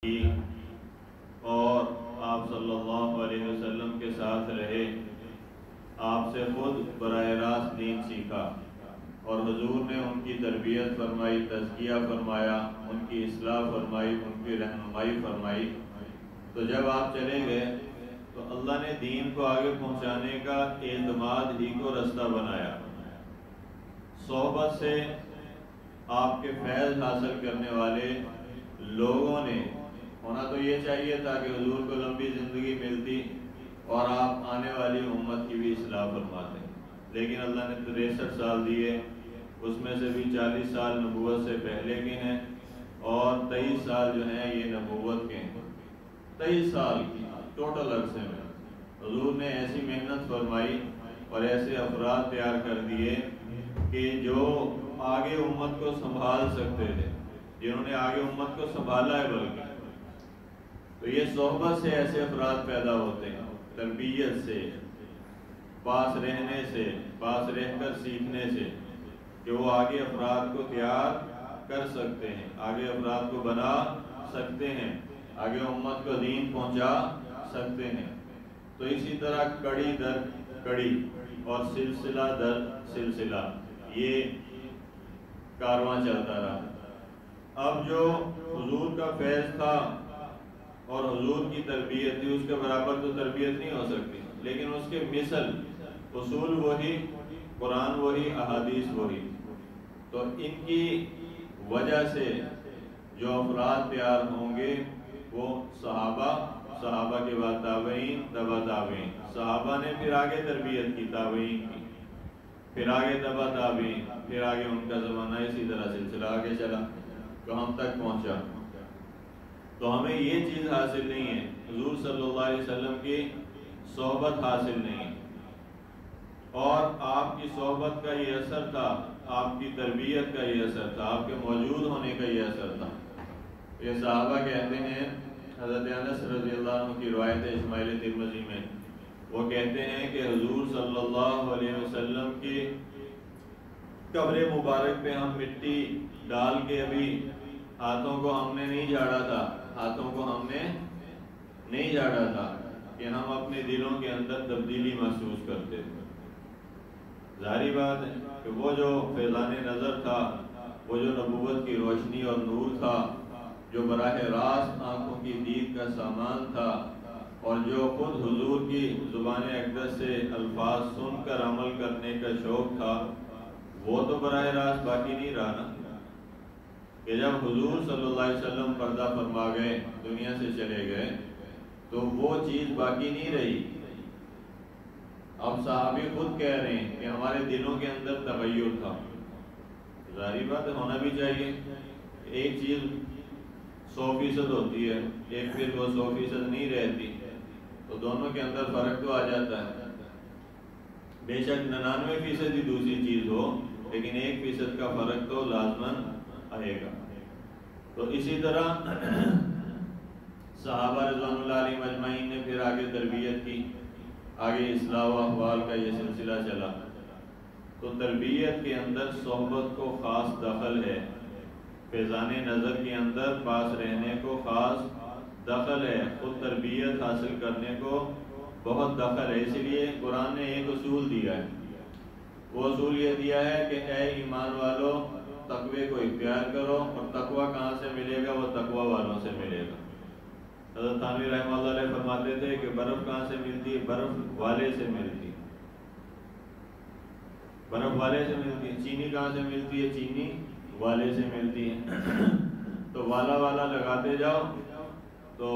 اور آپ صلی اللہ علیہ وسلم کے ساتھ رہے، آپ سے خود براہ راست دین سیکھا، اور حضور نے ان کی تربیت فرمائی، تزکیہ فرمایا، ان کی اصلاح فرمائی، ان کی رہنمائی فرمائی۔ تو جب آپ چلے گئے تو اللہ نے دین کو آگے پہنچانے کا اعتماد ہی کو رستہ بنایا۔ صحبت سے آپ کے فیض حاصل کرنے والے لوگوں نے ہونا تو یہ چاہیے تھا کہ حضور کو لمبی زندگی ملتی اور آپ آنے والی امت کی بھی اصلاح فرماتے، لیکن اللہ نے 63 سال دیے، اس میں سے بھی 40 سال نبوت سے پہلے کے ہیں اور 23 سال جو ہیں یہ نبوت کے ہیں۔ 23 سال ٹوٹل عرصے میں حضور نے ایسی محنت فرمائی اور ایسے افراد تیار کر دیے کہ جو آگے امت کو سنبھال سکتے تھے، جنہوں نے آگے امت کو سنبھالا ہے۔ بلکہ تو یہ صحبت سے ایسے افراد پیدا ہوتے ہیں، تربیت سے، پاس رہنے سے، پاس رہ کر سیکھنے سے، کہ وہ آگے افراد کو تیار کر سکتے ہیں، آگے افراد کو بنا سکتے ہیں، آگے امت کو دین پہنچا سکتے ہیں۔ تو اسی طرح کڑی در کڑی اور سلسلہ در سلسلہ یہ کارواں چلتا رہا۔ اب جو حضور کا فیض تھا اور حضور کی تربیت تھی، اس کے برابر تو تربیت نہیں ہو سکتی، لیکن اس کے مثل اصول وہی، قرآن وہی، احادیث وہی۔ تو ان کی وجہ سے جو افراد تیار ہوں گے وہ صحابہ کے بعد تابعین، تبع تابعین، صحابہ نے پھر آگے تربیت کی، تابعین کی، پھر آگے تبع تابعین، پھر آگے ان کا زمانہ، اسی طرح سلسلہ آگے چلا تو ہم تک پہنچا۔ تو ہمیں یہ چیز حاصل نہیں ہے، حضور صلی اللہ علیہ وسلم کی صحبت حاصل نہیں ہے، اور آپ کی صحبت کا یہ اثر تھا، آپ کی تربیت کا یہ اثر تھا، آپ کے موجود ہونے کا یہ اثر تھا۔ یہ صحابہ کہتے ہیں، حضرت انس رضی اللہ عنہ کی روایت ہے اسماعیل ترمذی میں، وہ کہتے ہیں کہ حضور صلی اللہ علیہ وسلم کی قبر مبارک پہ ہم مٹی ڈال کے ابھی ہاتھوں کو ہم نے نہیں جھاڑا تھا، ہاتھوں کو ہم نے نہیں جھاڑا تھا کہ ہم اپنے دلوں کے اندر تبدیلی محسوس کرتے تھے۔ ظاہری بات ہے کہ وہ جو فیضان نظر تھا، وہ جو نبوت کی روشنی اور نور تھا، جو براہ راست آنکھوں کی دید کا سامان تھا، اور جو خود حضور کی زبان اقدس سے الفاظ سن کر عمل کرنے کا شوق تھا، وہ تو براہ راست باقی نہیں رہا نا۔ کہ جب حضور صلی اللہ علیہ وسلم پردہ فرما گئے، دنیا سے چلے گئے، تو وہ چیز باقی نہیں رہی۔ اب صحابی خود کہہ رہے ہیں کہ ہمارے دلوں کے اندر تغیر تھا۔ ظاہری بات ہونا بھی چاہیے، ایک چیز 100% ہوتی ہے، ایک پھر وہ 100% نہیں رہتی، تو دونوں کے اندر فرق تو آ جاتا ہے۔ بے شک 99% ہی دوسری چیز ہو، لیکن 1% کا فرق تو لازماً آئے گا۔ تو اسی طرح صحابہ رضوان اللہ علیہم اجمعین نے پھر آگے تربیت کی، آگے اصلاح و احوال کا یہ سلسلہ چلا۔ تو تربیت کے اندر صحبت کو خاص دخل ہے، فیضان نظر کے اندر پاس رہنے کو خاص دخل ہے، خود تربیت حاصل کرنے کو بہت دخل ہے۔ اسی لیے قرآن نے ایک اصول دیا ہے، وہ اصول یہ دیا ہے کہ اے ایمان والو تقوی کو اختیار کرو، اور تقوی کہاں سے ملے گا؟ وہ تقوی والوں سے ملے گا۔ حضرت تھانوی رحمہ اللہ علیہ فرماتے تھے کہ برف کہاں سے ملتی ہے؟ برف والے سے ملتی ہے، برف والے سے ملتی ہے۔ چینی کہاں سے ملتی ہے؟ چینی والے سے ملتی ہے۔ تو والا لگاتے جاؤ تو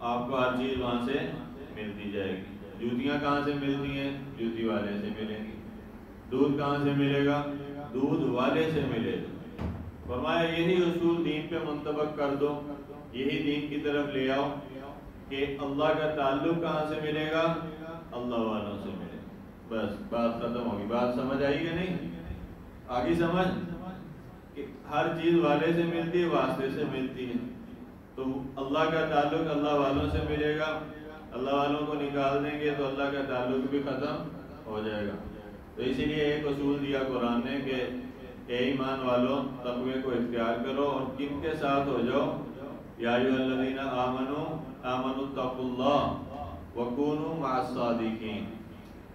آپ کو ہر چیز وہاں سے ملتی جائے گی۔ جوتیاں کہاں سے ملتی ہیں؟ جوتی والے سے ملیں گی۔ دودھ کہاں سے ملے گا؟ دودھ والے سے ملے گا۔ فرمایا یہی اصول دین پہ منطبق کر دو، یہی دین کی طرف لے آؤ کہ اللہ کا تعلق کہاں سے ملے گا؟ اللہ والوں سے ملے گا۔ بس بات ختم ہوگی۔ بات سمجھ آئی کہ نہیں؟ آگے سمجھ کہ ہر چیز والے سے ملتی ہے، واسطے سے ملتی ہے۔ تو اللہ کا تعلق اللہ والوں سے ملے گا، اللہ والوں کو نکال دیں گے تو اللہ کا تعلق بھی ختم ہو جائے گا۔ تو اسی لیے ایک اصول دیا قرآن نے کہ اے ایمان والوں تقوی کو اختیار کرو، اور کن کے ساتھ ہو جاؤ؟ یا ایھا الذین آمنوا اتقوا اللہ وکونوا مع الصادقین،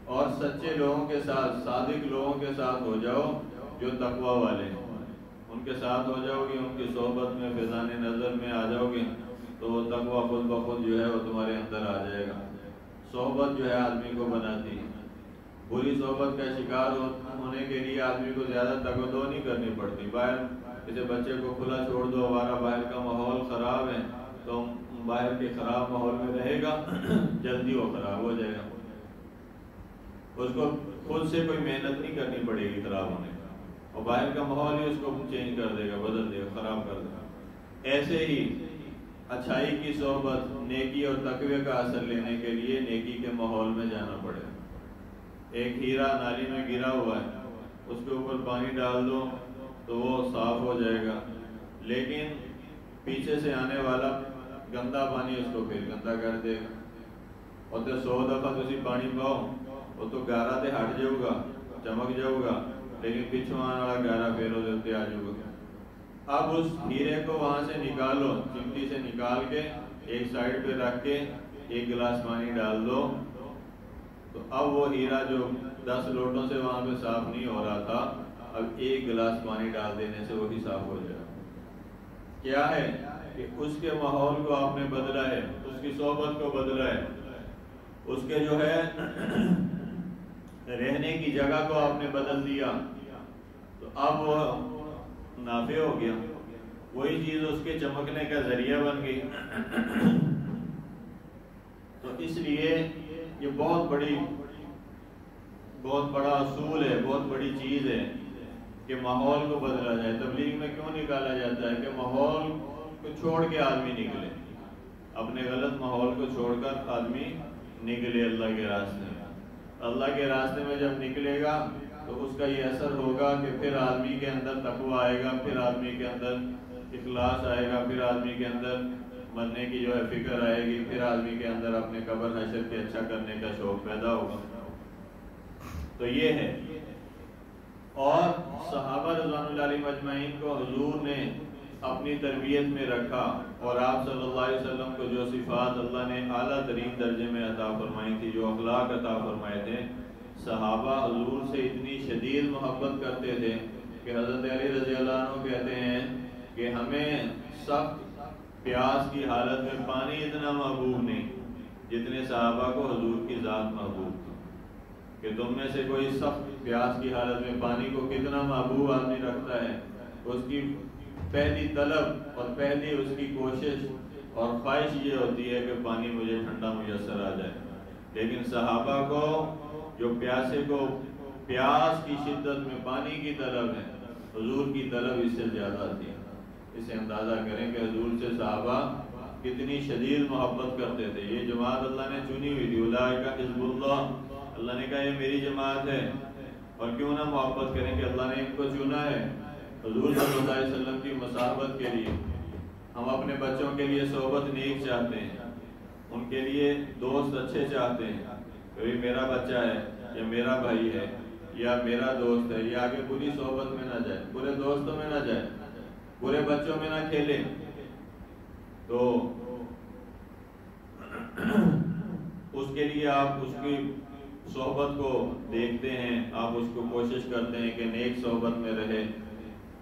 اور سچے لوگوں کے ساتھ، صادق لوگوں کے ساتھ ہو جاؤ جو تقوی والے ہیں، ان کے ساتھ ہو جاؤ گے، ان کی صحبت میں فیضان نظر میں آ جاؤ گے تو وہ تقوی خود بخود جو ہے وہ تمہارے اندر آ جائے گا۔ صحبت جو ہے آدمی کو بناتی ہے، بری صحبت کا شکار ہونے کے لیے آدمی کو زیادہ تگودو نہیں کرنی پڑتی۔ باہر کسی بچے کو کھلا چھوڑ دو، ہمارا باہر کا ماحول خراب ہے تو باہر کے خراب ماحول میں رہے گا، جلدی وہ خراب ہو جائے گا، اس کو خود سے کوئی محنت نہیں کرنی پڑے گی خراب ہونے کا، اور باہر کا ماحول ہی اس کو چینج کر دے گا، بدل دے گا، خراب کر دے گا۔ ایسے ہی اچھائی کی صحبت، نیکی اور تقوی کا اثر لینے کے لیے نیکی کے ماحول میں جانا پڑے گا۔ ایک ہیرا نالی میں گرا ہوا ہے، اس کے اوپر پانی ڈال دو تو وہ صاف ہو جائے گا، لیکن پیچھے سے آنے والا گندا پانی اس کو پھر گندا کر دے گا۔ اور تو 100 دفعہ تسی پانی پاؤ وہ تو گارا تے ہٹ جاؤ گا، چمک جاؤ گا، لیکن پیچھوں آنے والا گارا پھر وہ دلتے آ جاؤ گا۔ اب اس ہیرے کو وہاں سے نکالو، چمٹی سے نکال کے ایک سائیڈ پہ رکھ کے ایک گلاس پانی ڈال دو، تو اب وہ ہیرا جو 10 لوٹوں سے وہاں پہ صاف نہیں ہو رہا تھا، اب ایک گلاس پانی ڈال دینے سے وہی صاف ہو جائے۔ کیا ہے کہ اس کے ماحول کو آپ نے بدلا ہے، اس کی صحبت کو بدلا ہے، اس کے جو ہے رہنے کی جگہ کو آپ نے بدل دیا، تو اب وہ نافع ہو گیا، وہی چیز اس کے چمکنے کا ذریعہ بن گئی۔ تو اس لیے یہ بہت بڑا اصول ہے، بہت بڑی چیز ہے کہ ماحول کو بدلا جائے۔ تبلیغ میں کیوں نکالا جاتا ہے کہ ماحول کو چھوڑ کے آدمی نکلے، اپنے غلط ماحول کو چھوڑ کر آدمی نکلے اللہ کے راستے میں۔ اللہ کے راستے میں جب نکلے گا تو اس کا یہ اثر ہوگا کہ پھر آدمی کے اندر تقویٰ آئے گا، پھر آدمی کے اندر اخلاص آئے گا، پھر آدمی کے اندر مرنے کی جو ہے فکر آئے گی، پھر آدمی کے اندر اپنے قبر حشر کے اچھا کرنے کا شوق پیدا ہوگا۔ تو یہ ہے۔ اور صحابہ رضوان اللہ علیہم اجمعین کو حضور نے اپنی تربیت میں رکھا، اور آپ صلی اللہ علیہ وسلم کو جو صفات اللہ نے اعلیٰ ترین درجے میں عطا فرمائی تھی، جو اخلاق عطا فرمائے تھے، صحابہ حضور سے اتنی شدید محبت کرتے تھے کہ حضرت علی رضی اللہ عنہ کہتے ہیں کہ ہمیں سخت پیاس کی حالت میں پانی اتنا محبوب نہیں جتنے صحابہ کو حضور کی ذات محبوب تھی، کہ تم میں سے کوئی سخت پیاس کی حالت میں پانی کو کتنا محبوب آدمی رکھتا ہے، اس کی پہلی طلب اور پہلی اس کی کوشش اور خواہش یہ ہوتی ہے کہ پانی مجھے ٹھنڈا میسر آ جائے۔ لیکن صحابہ کو جو پیاسے کو پیاس کی شدت میں پانی کی طلب ہے، حضور کی طلب اس سے زیادہ تھی۔ اسے اندازہ کریں کہ حضور سے صحابہ کتنی شدید محبت کرتے تھے۔ یہ جماعت اللہ نے چنی ہوئی تھی، اولئک حزب اللہ، اللہ نے کہا یہ میری جماعت ہے، اور کیوں نہ محبت کریں کہ اللہ نے ان کو چنا ہے حضور صلی اللہ علیہ وسلم کی مصاحبت کے لیے۔ ہم اپنے بچوں کے لیے صحبت نیک چاہتے ہیں، ان کے لیے دوست اچھے چاہتے ہیں، کہ میرا بچہ ہے یا میرا بھائی ہے یا میرا دوست ہے، یہ آگے بری صحبت میں نہ جائے، برے دوستوں میں نہ جائے، برے بچوں میں نہ کھیلے۔ تو اس کے لیے آپ اس کی صحبت کو دیکھتے ہیں، آپ اس کو کوشش کرتے ہیں کہ نیک صحبت میں رہے،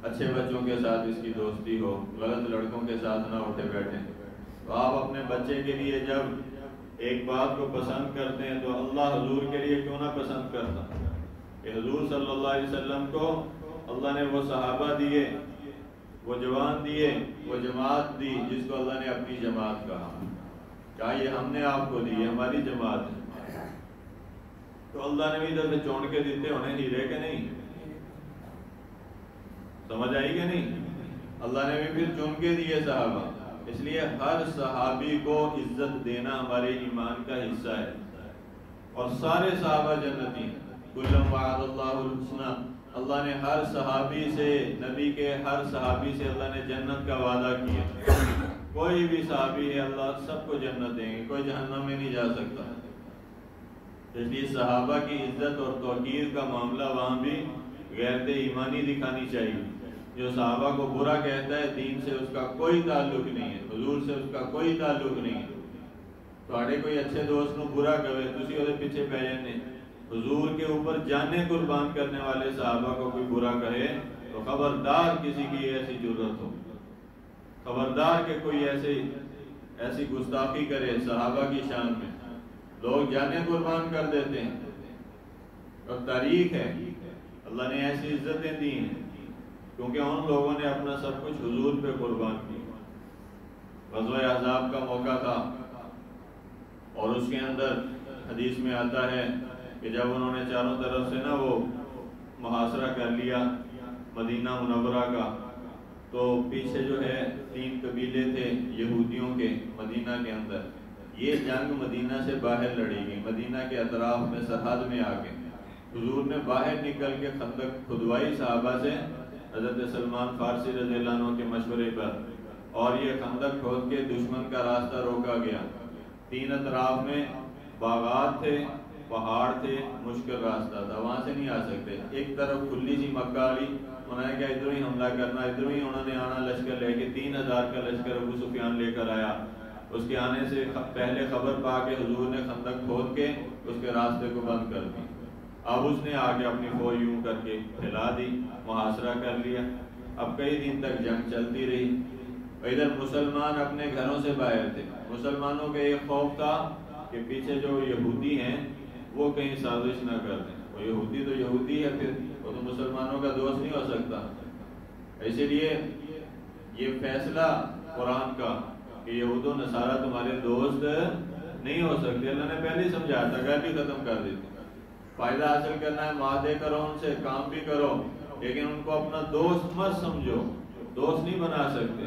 اچھے بچوں کے ساتھ اس کی دوستی ہو، غلط لڑکوں کے ساتھ نہ اٹھے بیٹھے۔ تو آپ اپنے بچے کے لیے جب ایک بات کو پسند کرتے ہیں تو اللہ حضور کے لیے کیوں نہ پسند کرتا، کہ حضور صلی اللہ علیہ وسلم کو اللہ نے وہ صحابہ دیے، وہ جوان دیے، وہ جماعت دی جس کو اللہ نے اپنی جماعت کہا، کہا یہ ہم نے آپ کو دی، ہماری جماعت ہے۔ تو اللہ نے بھی ادھر سے چون کے دیتے ہونے ہیرے کہ نہیں، سمجھ آئی کہ نہیں؟ اللہ نے بھی پھر چن کے دیے صحابہ۔ اس لیے ہر صحابی کو عزت دینا ہمارے ایمان کا حصہ ہے، اور سارے صحابہ جنتی ہیں۔ کلم وعد اللہ الحسنى، اللہ نے ہر صحابی سے، نبی کے ہر صحابی سے اللہ نے جنت کا وعدہ کیا۔ کوئی بھی صحابی ہے اللہ سب کو جنت دیں گے، کوئی جہنم میں نہیں جا سکتا۔ اس لیے صحابہ کی عزت اور توقیر کا معاملہ وہاں بھی غیرت ایمانی دکھانی چاہیے، جو صحابہ کو برا کہتا ہے دین سے اس کا کوئی تعلق نہیں ہے، حضور سے اس کا کوئی تعلق نہیں ہے۔ تھوڑے کوئی اچھے دوست نو برا کہے تسی وہ پیچھے پہ جانے، حضور کے اوپر جانے قربان کرنے والے صحابہ کو کوئی برا کہے تو خبردار کسی کی ایسی جرت ہو، خبردار کہ کوئی ایسی گستاخی کرے صحابہ کی شان میں۔ لوگ جانے قربان کر دیتے ہیں، اور تاریخ ہے اللہ نے ایسی عزتیں دی ہیں کیونکہ ان لوگوں نے اپنا سب کچھ حضور پہ قربان کیا۔ غزوہ احزاب کا موقع تھا اور اس کے اندر حدیث میں آتا ہے کہ جب انہوں نے چاروں طرف سے وہ محاصرہ کر لیا مدینہ منورہ کا، تو پیچھے جو ہے 3 قبیلے تھے یہودیوں کے مدینہ کے اندر۔ یہ جنگ مدینہ سے باہر لڑی گئی، مدینہ کے اطراف میں سرحد میں آ کے حضور نے باہر نکل کے خندق کھدوائی صحابہ سے حضرت سلمان فارسی رضی اللہ عنہ کے مشورے پر، اور یہ خندق کھود کے دشمن کا راستہ روکا گیا۔ 3 اطراف میں باغات تھے، پہاڑ تھے، مشکل راستہ تھا، وہاں سے نہیں آ سکتے۔ ایک طرف کھلی سی مکہ والی، انہوں نے کہا ادھر ہی حملہ کرنا، ادھر ہی انہوں نے آنا لشکر لے کے۔ 3000 کا لشکر ابو سفیان لے کر آیا۔ اس کے آنے سے پہلے خبر پا کے حضور نے خندق کھود کے اس کے راستے کو بند کر دی۔ اب اس نے آگے اپنی فوج یوں کر کے پھیلا دی، محاصرہ کر لیا۔ اب کئی دن تک جنگ چلتی رہی۔ ادھر مسلمان اپنے گھروں سے باہر تھے، مسلمانوں کا ایک خوف تھا کہ پیچھے جو یہودی ہیں وہ کہیں سازش نہ کر دیں۔ وہ یہودی تو یہودی ہے، پھر وہ تو مسلمانوں کا دوست نہیں ہو سکتا۔ اسی لیے یہ فیصلہ قرآن کا کہ یہود و نصارہ تمہارے دوست نہیں ہو سکتے، اللہ نے پہلے ہی سمجھایا تھا، گھر بھی ختم کر دیتے۔ فائدہ حاصل کرنا ہے، معاہدے کرو ان سے، کام بھی کرو، لیکن ان کو اپنا دوست مت سمجھو، دوست نہیں بنا سکتے۔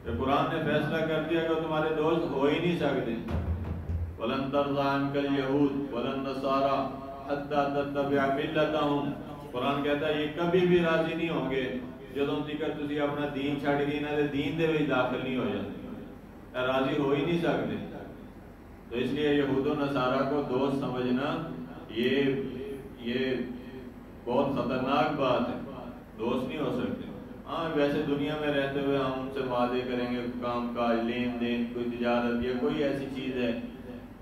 کہ قرآن نے فیصلہ کر دیا کہ تمہارے دوست ہو ہی نہیں سکتے۔ وَلَن تَرْضَىٰ عَنْكَ الْيَهُودُ وَلَا النَّصَارَىٰ حَتَّىٰ تَتَّبِعَ مِلَّتَهُمْ۔ قرآن کہتا ہے یہ کبھی بھی راضی نہیں ہوں گے جدوں تیکر تسی اپنا دین چھڑ کے انہاں دے دین دے وچ داخل نہیں ہو جاتے، راضی ہو ہی نہیں سکتے۔ تو اس لیے یہود و نصارہ کو دوست سمجھنا یہ بہت خطرناک بات ہے، دوست نہیں ہو سکتے۔ ہاں ویسے دنیا میں رہتے ہوئے ہم ان سے معاہدے کریں گے، کام کاج، لین دین، کوئی تجارت یا کوئی ایسی چیز ہے،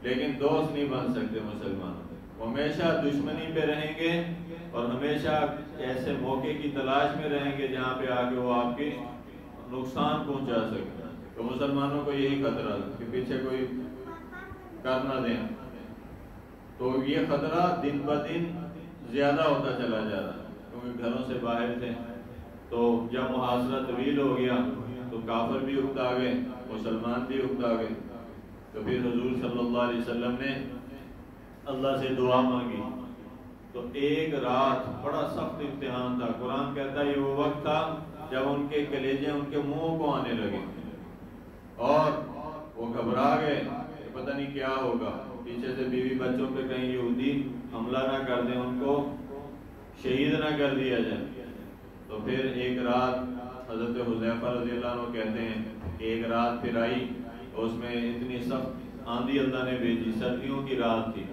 لیکن دوست نہیں بن سکتے مسلمان۔ ہمیشہ دشمنی پہ رہیں گے اور ہمیشہ ایسے موقع کی تلاش میں رہیں گے جہاں پہ آگے وہ آپ کے نقصان پہنچا سکتے۔ تو مسلمانوں کو یہی خطرہ کہ پیچھے کوئی کر نہ دیں۔ تو یہ خطرہ دن بہ دن زیادہ ہوتا چلا جا رہا ہے کیونکہ گھروں سے باہر تھے۔ تو جب محاصرہ طویل ہو گیا تو کافر بھی اکتا گئے، مسلمان بھی اکتا گئے۔ تو پھر حضور صلی اللہ علیہ وسلم نے اللہ سے دعا مانگی۔ تو ایک رات بڑا سخت امتحان تھا۔ قرآن کہتا ہے یہ وہ وقت تھا جب ان کے کلیجے ان کے منہ کو آنے لگے اور وہ گھبرا گئے کہ پتہ نہیں کیا ہوگا، پیچھے سے بیوی بچوں پہ کہیں یہودی حملہ نہ کر دیں، ان کو شہید نہ کر دیا جائے۔ تو پھر ایک رات حضرت حذیفہ رضی اللہ عنہ کہتے ہیں کہ ایک رات پھر آئی، اس میں اتنی سخت آندھی اللہ نے بھیجی، سردیوں کی رات تھی،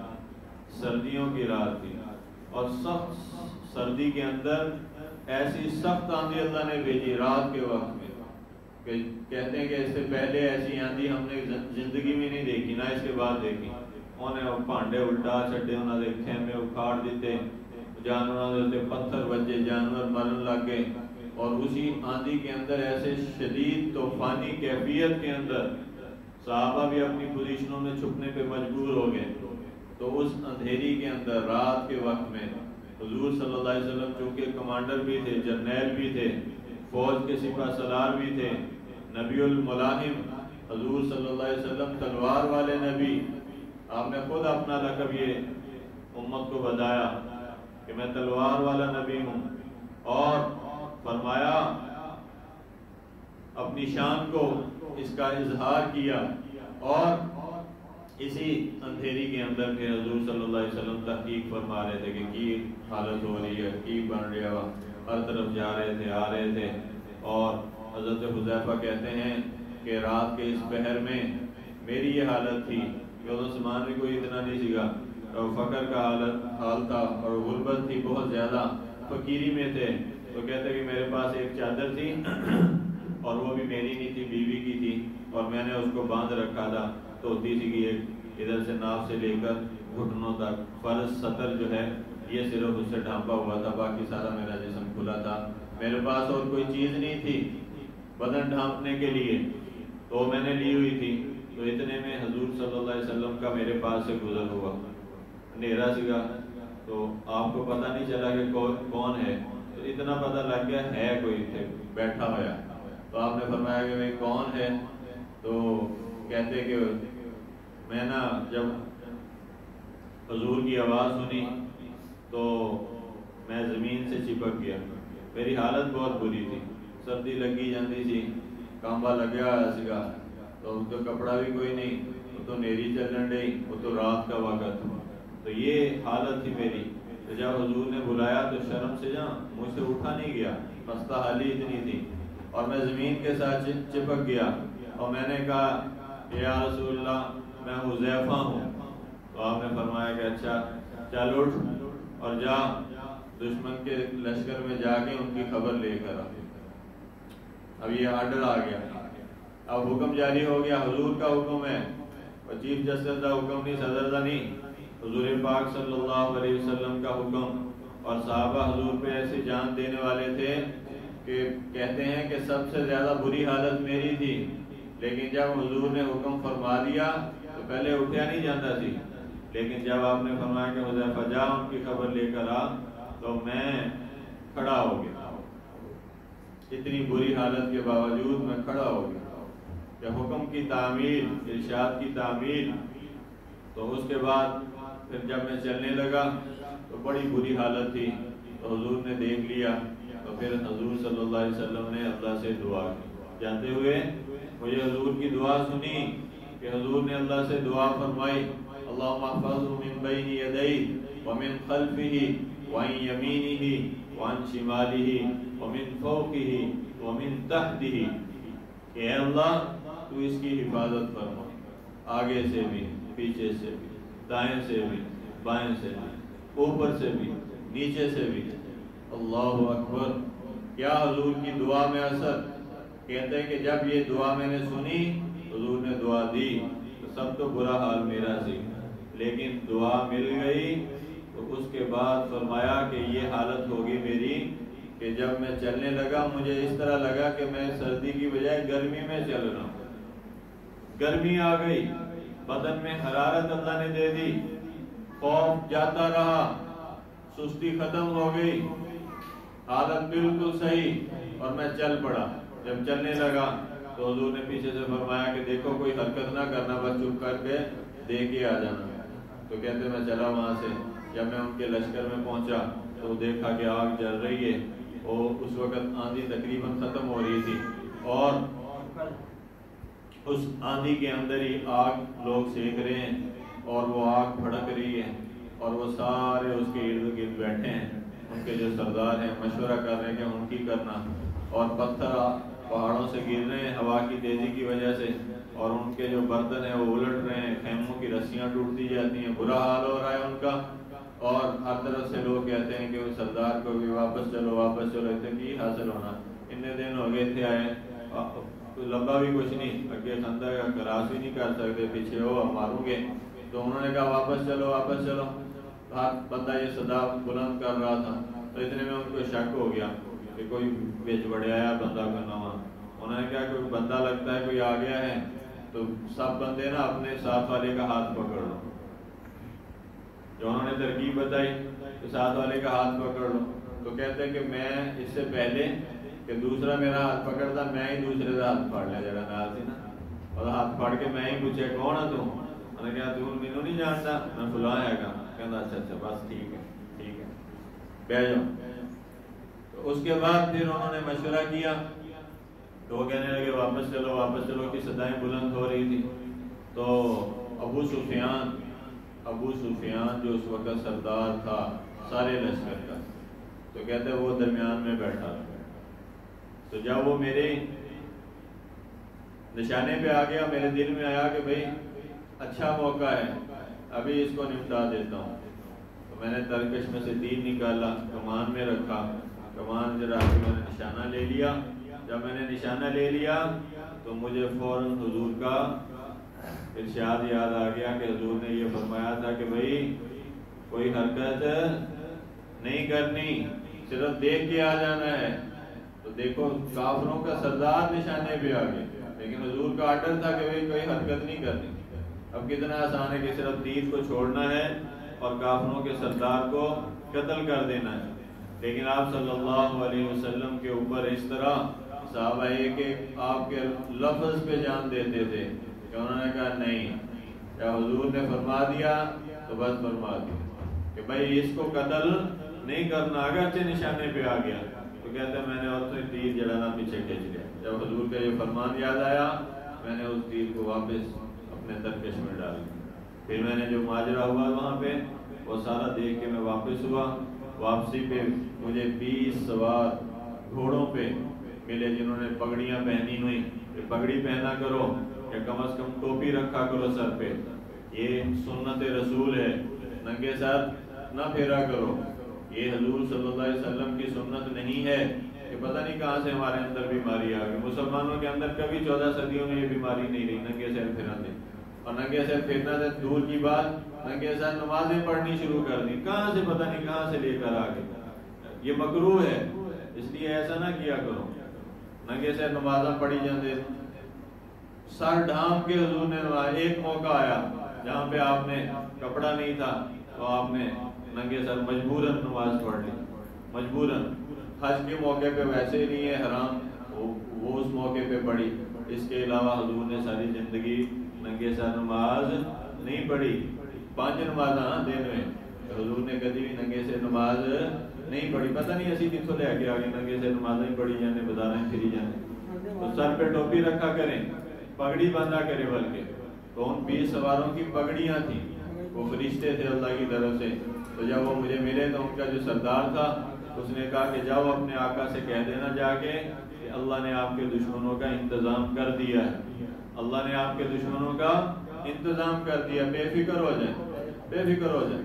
سردیوں کی رات تھی، اور سخت سردی کے اندر ایسی سخت آندھی اللہ نے بھیجی رات کے وقت میں کہ کہتے ہیں کہ اس سے پہلے ایسی آندھی ہم نے زندگی میں نہیں دیکھی، نہ اس کے بعد دیکھی۔ انہیں پانڈے الٹا چھڈے، انہوں نے خیمے اکھاڑ دیتے، جانوروں کے پتھر بجے، جانور مرن لگ گئے، اور اسی آندھی کے اندر ایسے شدید طوفانی کیفیت کے اندر صحابہ بھی اپنی پوزیشنوں میں چھپنے پہ مجبور ہو گئے۔ تو اس اندھیری کے اندر رات کے وقت میں حضور صلی اللہ علیہ وسلم چونکہ کمانڈر بھی تھے، جرنیل بھی تھے، فوج کے سپہ سالار بھی تھے، نبی الملاحم، حضور صلی اللہ علیہ وسلم تلوار والے نبی، آپ نے خود اپنا لقب یہ امت کو بتایا کہ میں تلوار والا نبی ہوں، اور فرمایا اپنی شان کو اس کا اظہار کیا۔ اور اسی اندھیری کے اندر کے حضور صلی اللہ علیہ وسلم تحقیق فرما رہے تھے کہ کی حالت ہو رہی ہے، کی بن رہا، ہر طرف جا رہے تھے، آ رہے تھے۔ اور حضرت حذیفہ کہتے ہیں کہ رات کے اس پہر میں میری یہ حالت تھی کہ اس زمانے میں کوئی اتنا نہیں سیگا، فقر کا حال تھا اور غربت تھی، بہت زیادہ فقیری میں تھے، تو کہتے کہ میرے پاس ایک چادر تھی اور وہ بھی میری نہیں تھی، بیوی کی تھی، اور میں نے اس کو باندھ رکھا تھا دھوتی سی کی ایک ادھر سے ناف سے لے کر گھٹنوں تک، فرض سطر جو ہے یہ صرف اس سے ڈھانپا ہوا تھا، باقی سارا میرا جسم کھلا تھا، میرے پاس اور کوئی چیز نہیں تھی بدن ڈھانپنے کے لیے، تو میں نے لی ہوئی تھی۔ تو اتنے میں حضور صلی اللہ علیہ وسلم کا میرے پاس سے گزر ہوا، اندھیرا سگا، تو آپ کو پتہ نہیں چلا کہ کون ہے، تو اتنا پتہ لگ گیا ہے کوئی تھے بیٹھا ہوا۔ تو آپ نے فرمایا کہ بھائی کون ہے؟ تو کہتے کہ میں نا جب حضور کی آواز سنی تو میں زمین سے چپک گیا، میری حالت بہت بری تھی، سردی لگی جاتی تھی، کانبا لگیا سگا، تو ان کا کپڑا بھی کوئی نہیں، وہ تو نیری چلن ڈی، وہ تو رات کا وقت، تو یہ حالت تھی میری۔ تو جب حضور نے بلایا تو شرم سے مجھ سے اٹھا نہیں گیا، خستہ حالی اتنی تھی، اور میں زمین کے ساتھ چپک گیا، اور میں نے کہا یا رسول اللہ میں حذیفہ ہوں۔ تو آپ نے فرمایا کہ اچھا چل اٹھ اور جا دشمن کے لشکر میں جا کے ان کی خبر لے کر آ۔ اب یہ آرڈر آ گیا، اب حکم جاری ہو گیا، حضور کا حکم ہے، اور چیف جسٹس کا حکم نہیں، صدر کا نہیں، حضور پاک صلی اللہ علیہ وسلم کا حکم۔ اور صحابہ حضور پہ ایسے جان دینے والے تھے کہ کہتے ہیں کہ سب سے زیادہ بری حالت میری تھی، لیکن جب حضور نے حکم فرما دیا تو پہلے اٹھیا نہیں جاتا تھی، لیکن جب آپ نے فرمایا کہ حذیفہ جا ان کی خبر لے کر آ، تو میں کھڑا ہو گیا، اتنی بری حالت کے باوجود میں کھڑا ہو گیا کہ حکم کی تعمیل، ارشاد کی تعمیل۔ تو اس کے بعد پھر جب میں چلنے لگا تو بڑی بری حالت تھی، تو حضور نے دیکھ لیا، تو پھر حضور صلی اللہ علیہ وسلم نے اللہ سے دعا کی، جاتے ہوئے مجھے حضور کی دعا سنی کہ حضور نے اللہ سے دعا فرمائی اللہم احفظہ من بین یدیہ ومن خلفہ وعن یمینہ وعن شمالہ ومن فوقہ ومن تحتہ، کہ اے اللہ تو اس کی حفاظت فرما، آگے سے بھی، پیچھے سے بھی، دائیں سے بھی، بائیں سے بھی، اوپر سے بھی، نیچے سے بھی۔ اللہ اکبر! کیا حضور کی دعا میں اثر! کہتے ہیں کہ جب یہ دعا میں نے سنی، حضور نے دعا دی تو سب تو برا حال میرا سی، لیکن دعا مل گئی تو اس کے بعد فرمایا کہ یہ حالت ہوگی میری کہ جب میں چلنے لگا مجھے اس طرح لگا کہ میں سردی کی بجائے گرمی میں چل رہا ہوں، گرمی آ گئی، بدن میں حرارت اللہ نے دے دی، خوف جاتا رہا، سستی ختم ہو گئی، حالت بالکل صحیح، اور میں چل پڑا۔ جب چلنے لگا تو حضور نے پیچھے سے فرمایا کہ دیکھو کوئی حرکت نہ کرنا، بس چپ کر کے دیکھ آ جانا۔ تو کہتے میں چلا وہاں سے، جب میں ان کے لشکر میں پہنچا تو دیکھا کہ آگ جل رہی ہے، اور اس وقت آندھی تقریباً ختم ہو رہی تھی، اور اس آندھی کے اندر ہی آگ لوگ سیک رہے ہیں، اور وہ آگ بھڑک رہی ہے، اور وہ سارے اس کے ارد گرد بیٹھے ہیں، ان کے جو سردار ہیں مشورہ کر رہے ہیں کہ ان کی کرنا، اور پتھر پہاڑوں سے گر رہے ہیں ہوا کی تیزی کی وجہ سے، اور ان کے جو برتن ہیں وہ الٹ رہے ہیں، خیموں کی رسیاں ٹوٹتی جاتی ہیں، برا حال ہو رہا ہے ان کا، اور ہر طرف سے لوگ کہتے ہیں کہ وہ سردار کو بھی واپس چلو واپس چلو، اسے کی حاصل ہونا، اتنے دن ہو گئے تھے آئے، لمبا بھی کچھ نہیں، اگے خندق کا کراس بھی نہیں کر سکتے، پیچھے ہو ماروں گے، تو انہوں نے کہا واپس چلو واپس چلو۔ ہر بندہ یہ صدا بلند کر رہا تھا، تو اتنے میں ان کو شک ہو گیا کہ کوئی بیچ بڑے آیا بندہ کرنا ہوا، انہوں نے کہا کوئی بندہ لگتا ہے کوئی آ گیا ہے، تو سب بندے نا اپنے ساتھ والے کا ہاتھ پکڑ لو، جو انہوں نے ترکیب بتائی کہ ساتھ والے کا ہاتھ پکڑ لو، تو کہتے ہیں کہ میں اس سے پہلے کہ دوسرا میرا ہاتھ پکڑتا میں ہی دوسرے کا ہاتھ پھاڑ لیا، جگہ نال تھی نا، اور ہاتھ پھاڑ کے میں ہی پوچھے کون ہے تم؟ میں نے کہا تم مینوں نہیں جانتا، میں فلاں ہے گا، کہنا اچھا اچھا بس ٹھیک ہے بیٹھ جاؤ۔ تو اس کے بعد پھر انہوں نے مشورہ کیا، تو وہ کہنے لگے واپس چلو کی صدائیں بلند ہو رہی تھی، تو ابو سفیان جو اس وقت سردار تھا سارے لشکر کا، تو کہتے وہ درمیان میں بیٹھا تھا، تو جب وہ میرے نشانے پہ آ گیا میرے دل میں آیا کہ بھئی اچھا موقع ہے، ابھی اس کو نمٹا دیتا ہوں، تو میں نے ترکش میں سے تیر نکالا، کمان میں رکھا، کمان جرا کے میں نے نشانہ لے لیا. جب میں نے نشانہ لے لیا تو مجھے فوراً حضور کا ارشاد یاد آ گیا کہ حضور نے یہ فرمایا تھا کہ بھائی کوئی حرکت نہیں کرنی, صرف دیکھ کے آ جانا ہے. تو دیکھو کافروں کا سردار نشانے پہ آ گیا, لیکن حضور کا آرڈر تھا کہ بھائی کوئی حرکت نہیں کرنی. اب کتنا آسان ہے کہ صرف تیر کو چھوڑنا ہے اور کافروں کے سردار کو قتل کر دینا ہے. لیکن آپ صلی اللہ علیہ وسلم کے اوپر اس طرح صحابہ کہ آپ کے لفظ پہ جان دیتے تھے کہ انہوں نے کہا نہیں, جب حضور نے فرما دیا تو بس فرما دیا کہ بھائی اس کو قتل نہیں کرنا. اگرچہ نشانے پہ آ گیا تو کہتے ہیں میں نے اور سے تیر جڑانا پیچھے کھینچ لیا. جب حضور کا یہ فرمان یاد آیا میں نے اس تیر کو واپس اپنے ترکش میں ڈال دیا. پھر میں نے جو ماجرا ہوا وہاں پہ وہ سارا دیکھ کے میں واپس ہوا. واپسی پہ مجھے 20 سوار گھوڑوں پہ ملے جنہوں نے پگڑیاں پہنی ہوئی کہ پگڑی پہنا کرو یا کم از کم ٹوپی رکھا کرو سر پہ, یہ سنت رسول ہے, ننگے سر نہ پھیرا کرو. یہ حضور صلی اللہ علیہ وسلم کی سنت نہیں ہے کہ پتہ نہیں کہاں سے ہمارے اندر بیماری آ گئی. مسلمانوں کے اندر کبھی 14 صدیوں میں یہ بیماری نہیں رہی ننگے سر پھرانے. اور ننگے سر پھرنا سے دور کی بات, ننگے سر نمازیں پڑھنی شروع کر دی. کہاں سے پتہ نہیں کہاں سے لے کر آ گئے. یہ مکروہ ہے, اس لیے ایسا نہ کیا کرو. ننگے سر نمازاں پڑھی جاندے, سر ڈھام کے حضور نے نماز. ایک موقع آیا جہاں پہ آپ نے کپڑا نہیں تھا تو آپ نے ننگے سر مجبوراً نماز پڑھ لی, مجبوراً. حج کے موقع پہ ویسے نہیں ہے حرام, وہ اس موقع پہ پڑھی. اس کے علاوہ حضور نے ساری زندگی ننگے سر نماز نہیں پڑھی. 5 نمازاں دن میں حضور نے کبھی بھی ننگے سے نماز نہیں پڑھی. پتہ نہیں اسی کتوں لے کے آگے ننگے سے نمازیں ہی پڑھی جانے, بازاریں پھری جانے. تو سر پہ ٹوپی رکھا کریں, پگڑی باندھا کرے. بلکہ تو ان 20 سواروں کی پگڑیاں تھیں, وہ فرشتے تھے اللہ کی طرف سے. تو جب وہ مجھے ملے تو ان کا جو سردار تھا اس نے کہا کہ جاؤ اپنے آقا سے کہہ دینا جا کے کہ اللہ نے آپ کے دشمنوں کا انتظام کر دیا ہے, اللہ نے آپ کے دشمنوں کا انتظام کر دیا, بے فکر ہو جائیں, بے فکر ہو جائیں.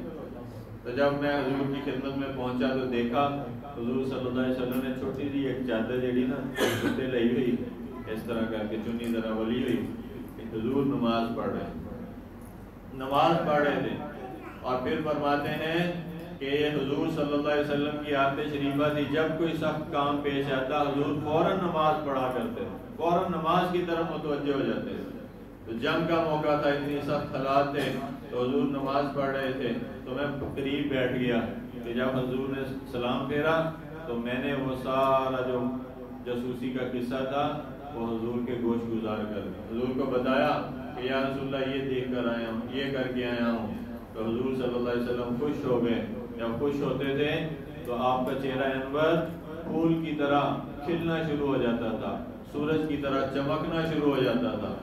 تو جب میں حضور کی خدمت میں پہنچا تو دیکھا حضور صلی اللہ علیہ وسلم نے چھوٹی سی ایک چادر جڑی نا چھوٹے لئی ہوئی اس طرح کر کے چنی طرح ولی ہوئی کہ حضور نماز پڑھ رہے, نماز پڑھ رہے تھے. اور پھر فرماتے ہیں کہ یہ حضور صلی اللہ علیہ وسلم کی عادت شریفہ تھی, جب کوئی سخت کام پیش آتا حضور فوراً نماز پڑھا کرتے, فوراً نماز کی طرف متوجہ ہو جاتے. تو جنگ کا موقع تھا, اتنی سخت حالات تھے تو حضور نماز پڑھ رہے تھے. تو میں قریب بیٹھ گیا کہ جب حضور نے سلام پھیرا تو میں نے وہ سارا جو جاسوسی کا قصہ تھا وہ حضور کے گوش گزار کر دیا. حضور کو بتایا کہ یا رسول اللہ یہ دیکھ کر آیا ہوں, یہ کر کے آیا ہوں. تو حضور صلی اللہ علیہ وسلم خوش ہو گئے. جب خوش ہوتے تھے تو آپ کا چہرہ انور پھول کی طرح کھلنا شروع ہو جاتا تھا, سورج کی طرح چمکنا شروع ہو جاتا تھا.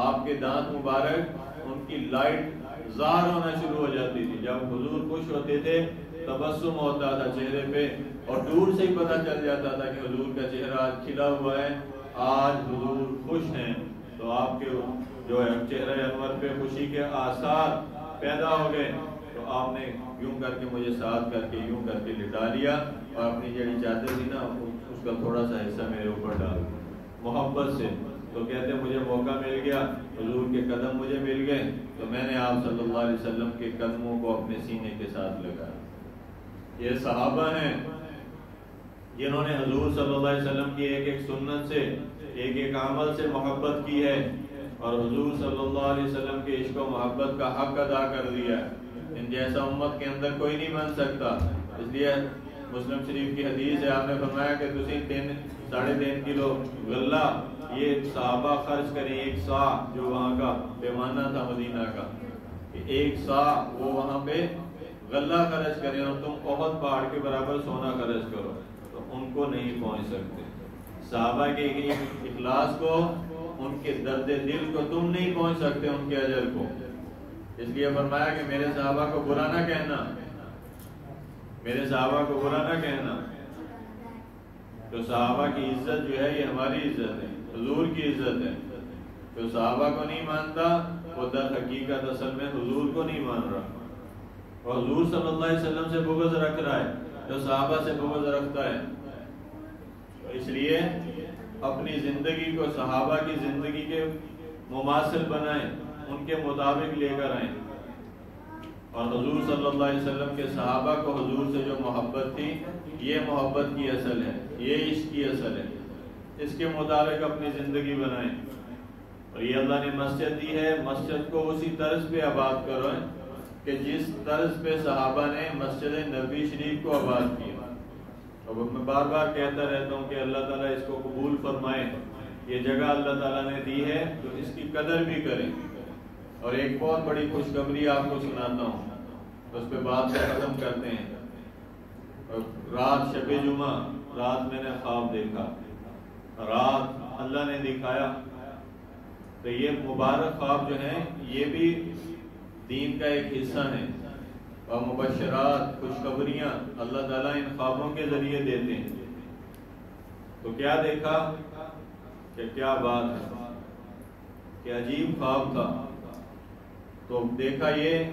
آپ کے دانت مبارک ان کی لائٹ ظاہر ہونا شروع ہو جاتی تھی. جب حضور خوش ہوتے تھے تبسم ہوتا تھا چہرے پہ, اور دور سے ہی پتہ چل جاتا تھا کہ حضور کا چہرہ آج کھلا ہوا ہے, آج حضور خوش ہیں. تو آپ کے جو ہے چہرہ انور پہ خوشی کے آثار پیدا ہو گئے. تو آپ نے یوں کر کے مجھے ساتھ کر کے یوں کر کے لٹا لیا اور اپنی جڑی چادر تھی نا اس کا تھوڑا سا حصہ میرے اوپر ڈال دیا محبت سے. تو کہتے مجھے موقع مل گیا, حضور کے قدم مجھے مل گئے تو میں نے آپ صلی اللہ علیہ وسلم کے قدموں کو اپنے سینے کے ساتھ لگایا. یہ صحابہ ہیں جنہوں نے حضور صلی اللہ علیہ وسلم کی ایک ایک سنت سے, ایک ایک عمل سے محبت کی ہے اور حضور صلی اللہ علیہ وسلم کے عشق و محبت کا حق ادا کر دیا ہے. ان جیسا امت کے اندر کوئی نہیں بن سکتا. اس لیے مسلم شریف کی حدیث ہے, آپ نے فرمایا کہ تسی 3.5 کلو غلہ یہ صحابہ خرچ کریں, 1 سا جو وہاں کا پیمانہ تھا مدینہ کا, 1 سا وہ وہاں پہ غلہ خرچ کریں اور تم احد پہاڑ کے برابر سونا خرچ کرو, تو ان کو نہیں پہنچ سکتے. صحابہ کے اخلاص کو, ان کے درد دل کو تم نہیں پہنچ سکتے, ان کے اجر کو. اس لیے فرمایا کہ میرے صحابہ کو برا نہ کہنا, میرے صحابہ کو برا نہ کہنا. تو صحابہ کی عزت جو ہے یہ ہماری عزت ہے, حضور کی عزت ہے. تو صحابہ کو نہیں مانتا وہ در حقیقت اصل میں حضور کو نہیں مان رہا, اور حضور صلی اللہ علیہ وسلم سے بغض رکھ رہا ہے جو صحابہ سے بغض رکھتا ہے. اس لیے اپنی زندگی کو صحابہ کی زندگی کے مماثل بنائیں، ان کے مطابق لے کر آئیں، اور حضور صلی اللہ علیہ وسلم کے صحابہ کو حضور سے جو محبت تھی، یہ محبت کی اصل ہے، یہ عشق کی اصل ہے، اس کے مطابق اپنی زندگی بنائیں۔ اور یہ اللہ نے مسجد دی ہے، مسجد کو اسی طرز پہ آباد کرو کہ جس طرز پہ صحابہ نے مسجد نبوی شریف کو آباد کیا۔ اب میں بار بار کہتا رہتا ہوں کہ اللہ تعالیٰ اس کو قبول فرمائے، یہ جگہ اللہ تعالیٰ نے دی ہے تو اس کی قدر بھی کریں۔ اور ایک بہت بڑی خوشخبری آپ کو سناتا ہوں، اس پہ بات سے ختم کرتے ہیں۔ رات شب جمعہ، رات میں نے خواب دیکھا، رات اللہ نے دکھایا، تو یہ مبارک خواب جو ہیں یہ بھی دین کا ایک حصہ ہیں، اور مبشرات، خوشخبریاں اللہ تعالیٰ ان خوابوں کے ذریعے دیتے ہیں۔ تو کیا دیکھا کہ کیا بات ہے، کہ عجیب خواب تھا۔ تو دیکھا یہ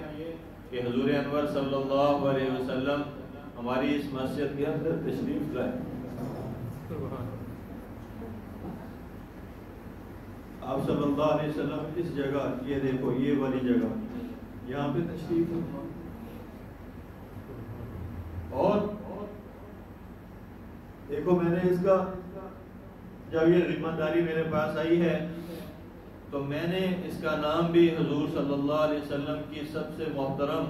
کہ حضور انور صلی اللہ علیہ وسلم ہماری اس مسجد کے اندر تشریف لائے۔ آپ صلی اللہ علیہ وسلم اس جگہ، یہ دیکھو یہ والی جگہ، یہاں پہ تشریف لائے، اور دیکھو میں نے اس کا جب یہ ذمہ داری میرے پاس آئی ہے تو میں نے اس کا نام بھی حضور صلی اللہ علیہ وسلم کی سب سے محترم،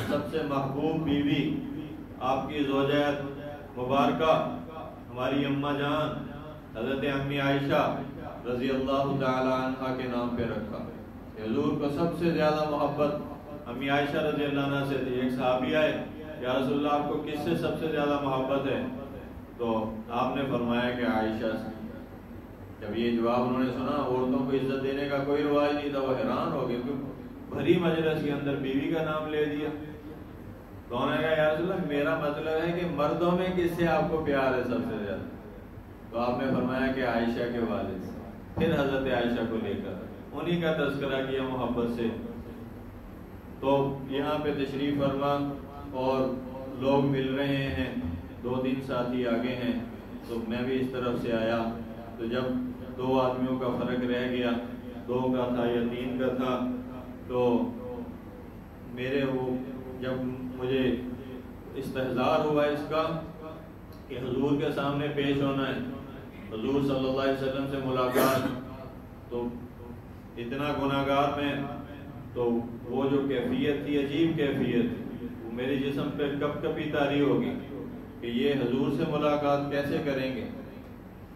سب سے محبوب بیوی، آپ کی زوجہ مبارکہ ہماری اماں جان حضرت امی عائشہ رضی اللہ تعالی عنہا کے نام پہ رکھا۔ حضور کو سب سے زیادہ محبت امی عائشہ رضی اللہ عنہا سے تھی۔ ایک صحابی آئے، یا رسول اللہ آپ کو کس سے سب سے زیادہ محبت ہے؟ تو آپ نے فرمایا کہ عائشہ سے۔ جب یہ جواب انہوں نے سنا، عورتوں کو عزت دینے کا کوئی رواج نہیں تھا، وہ حیران ہو گئے کہ بھری مجلس کے اندر بیوی کا نام لے دیا۔ تو انہوں نے کہا یا رسول اللہ میرا مطلب ہے کہ مردوں میں کس سے آپ کو پیار ہے سب سے زیادہ؟ تو آپ نے فرمایا کہ عائشہ کے والد سے۔ پھر حضرت عائشہ کو لے کر انہی کا تذکرہ کیا محبت سے۔ تو یہاں پہ تشریف فرما اور لوگ مل رہے ہیں، 2-3 ساتھی آگے ہیں، تو میں بھی اس طرف سے آیا۔ تو جب 2 آدمیوں کا فرق رہ گیا، 2 کا تھا یا 3 کا تھا، تو میرے وہ جب مجھے استحضار ہوا اس کا کہ حضور کے سامنے پیش ہونا ہے، حضور صلی اللہ علیہ وسلم سے ملاقات، تو اتنا گناہگار میں، تو وہ جو کیفیت تھی، عجیب کیفیت، وہ میرے جسم پہ کب کبھی طاری ہوگی کہ یہ حضور سے ملاقات کیسے کریں گے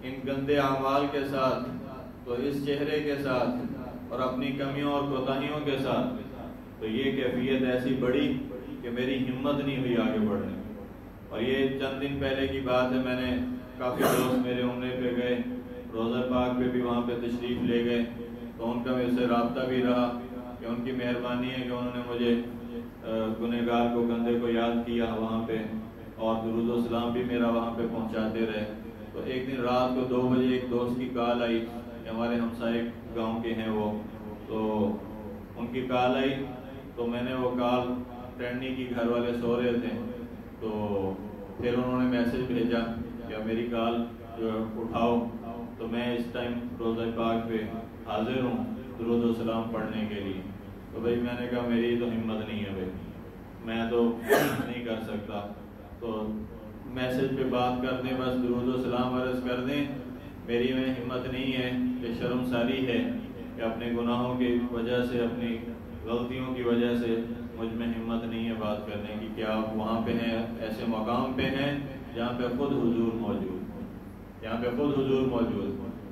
ان گندے اعمال کے ساتھ، تو اس چہرے کے ساتھ اور اپنی کمیوں اور کوتاہیوں کے ساتھ۔ تو یہ کیفیت ایسی بڑی کہ میری ہمت نہیں ہوئی آگے بڑھنے۔ اور یہ چند دن پہلے کی بات ہے، میں نے کافی دوست میرے عمرے پہ گئے، روزہ پاک پہ بھی وہاں پہ تشریف لے گئے، تو ان کا میرے سے رابطہ بھی رہا کہ ان کی مہربانی ہے کہ انہوں نے مجھے گنہگار کو، گندے کو یاد کیا وہاں پہ، اور درود و سلام بھی میرا وہاں پہ پہنچاتے رہے۔ تو ایک دن رات کو 2 بجے ایک دوست کی کال آئی، ہمارے ہمسائے گاؤں کے ہیں وہ، تو ان کی کال آئی، تو میں نے وہ کال ٹرینڈی کی، گھر والے سو رہے تھے، تو پھر انہوں نے میسج بھیجا کہ میری کال جو اٹھاؤ، تو میں اس ٹائم روزہ پاک پہ حاضر ہوں درود و سلام پڑھنے کے لیے۔ تو بھائی میں نے کہا میری تو ہمت نہیں ہے بھائی، میں تو نہیں کر سکتا، تو میسج پہ بات کر دیں، بس درود و سلام عرض کر دیں، میری میں ہمت نہیں ہے، کہ شرمساری ہے کہ اپنے گناہوں کی وجہ سے، اپنی غلطیوں کی وجہ سے مجھ میں ہمت نہیں ہے بات کرنے کی، کہ آپ وہاں پہ ہیں، ایسے مقام پہ ہیں جہاں پہ خود حضور موجود، یہاں پہ خود حضور موجود۔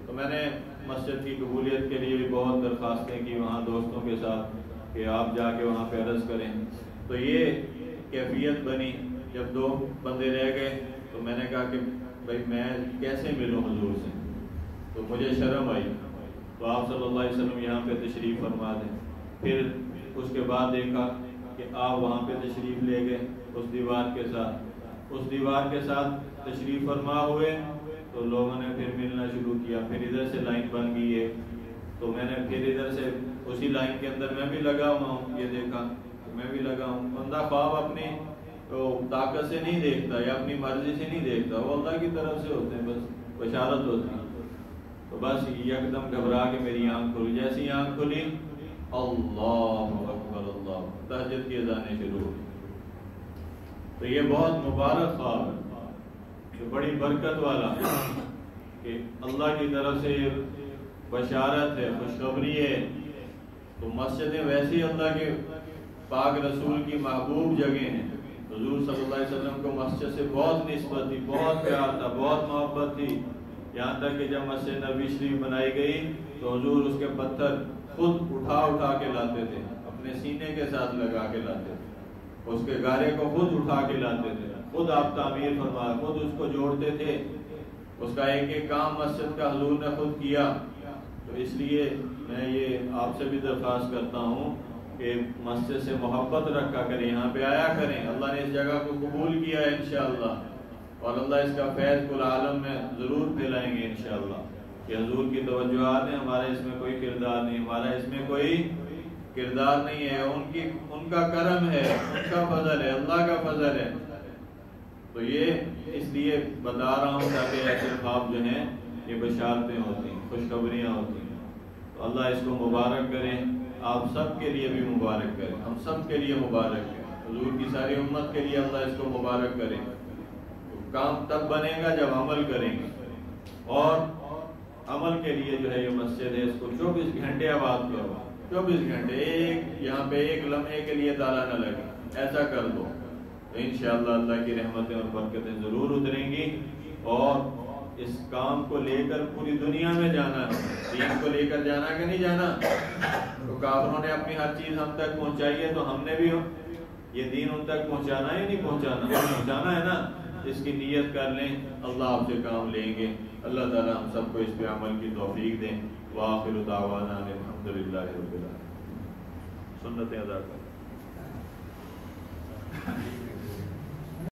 تو میں نے مسجد کی قبولیت کے لیے بھی بہت درخواستیں کی وہاں دوستوں کے ساتھ کہ آپ جا کے وہاں پہ عرض کریں۔ تو یہ کیفیت بنی۔ جب 2 بندے رہ گئے تو میں نے کہا کہ بھائی میں کیسے ملوں حضور سے، تو مجھے شرم آئی۔ تو آپ صلی اللہ علیہ وسلم یہاں پہ تشریف فرما دیں۔ پھر اس کے بعد دیکھا کہ آپ وہاں پہ تشریف لے گئے اس دیوار کے ساتھ، اس دیوار کے ساتھ تشریف فرما ہوئے، تو لوگوں نے پھر ملنا شروع کیا۔ پھر ادھر سے لائن بن گئی ہے، تو میں نے پھر ادھر سے اسی لائن کے اندر میں بھی لگا ہوا ہوں۔ یہ دیکھا میں بھی لگا ہوں۔ بندہ خواب اپنی طاقت سے نہیں دیکھتا یا اپنی مرضی سے نہیں دیکھتا، وہ اللہ کی طرف سے ہوتے ہیں بس۔ بشارت ہوتی ہے، تو بس یکدم گھبرا کے میری آنکھ کھلی، جیسی آنکھ کھلی اللہ اکبر اللہ، تہجد کی اذانیں شروع ہوئی۔ تو یہ بہت مبارک خواب ہے، یہ بڑی برکت والا کہ اللہ کی طرف سے بشارت ہے، خوشخبری ہے۔ تو مسجدیں ویسی اللہ کے پاک رسول کی محبوب جگہ ہیں، حضور صلی اللہ علیہ وسلم کو مسجد سے بہت نسبت تھی، بہت پیار تھا، بہت محبت تھی، یہاں تک کہ جب مسجد نبوی شریف بنائی گئی تو حضور اس کے پتھر خود اٹھا کے لاتے تھے، اپنے سینے کے ساتھ لگا کے لاتے تھے، اس کے گارے کو خود اٹھا کے لاتے تھے، خود آپ تعمیر فرمایا، خود اس کو جوڑتے تھے، اس کا ایک ایک کام مسجد کا حضور نے خود کیا۔ تو اس لیے میں یہ آپ سے بھی درخواست کرتا ہوں کہ مسجد سے محبت رکھا کریں، یہاں پہ آیا کریں، اللہ نے اس جگہ کو قبول کیا ہے انشاءاللہ، اور اللہ اس کا فیض کل عالم میں ضرور پھیلائیں گے انشاءاللہ، کہ حضور کی توجہات ہیں، ہمارا اس میں کوئی کردار نہیں، ہمارا اس میں کوئی کردار نہیں ہے، ان کا کرم ہے، ان کا فضل ہے، اللہ کا فضل ہے۔ تو یہ اس لیے بتا رہا ہوں تاکہ ایسے خواب جو ہیں یہ بشارتیں ہوتی ہیں، خوشخبریاں ہوتی ہیں، تو اللہ اس کو مبارک کرے، آپ سب کے لیے بھی مبارک کرے، ہم سب کے لیے مبارک ہے، حضور کی ساری امت کے لیے اللہ اس کو مبارک کرے۔ کام تب بنے گا جب عمل کریں گے، اور عمل کے لیے جو ہے یہ مسجد ہے، اس کو 24 گھنٹے آباد کرو، 24 گھنٹے، یہاں پہ ایک لمحے کے لیے تالا نہ لگے، ایسا کر دو تو انشاءاللہ اللہ کی رحمتیں اور برکتیں ضرور اتریں گی، اور اس کام کو لے کر پوری دنیا میں جانا ہے، دین کو لے کر جانا کہ نہیں جانا؟ تو کافروں نے اپنی ہر چیز ہم تک پہنچائی ہے، تو ہم نے بھی یہ دین ان تک پہنچانا ہے یا نہیں پہنچانا ہے نا؟ اس کی نیت کر لیں، اللہ آپ سے کام لیں گے، اللہ تعالی ہم سب کو اس پہ عمل کی توفیق دیں۔ وآخر دعوانا الحمدللہ رب العالمین۔ سنتیں ادا کریں۔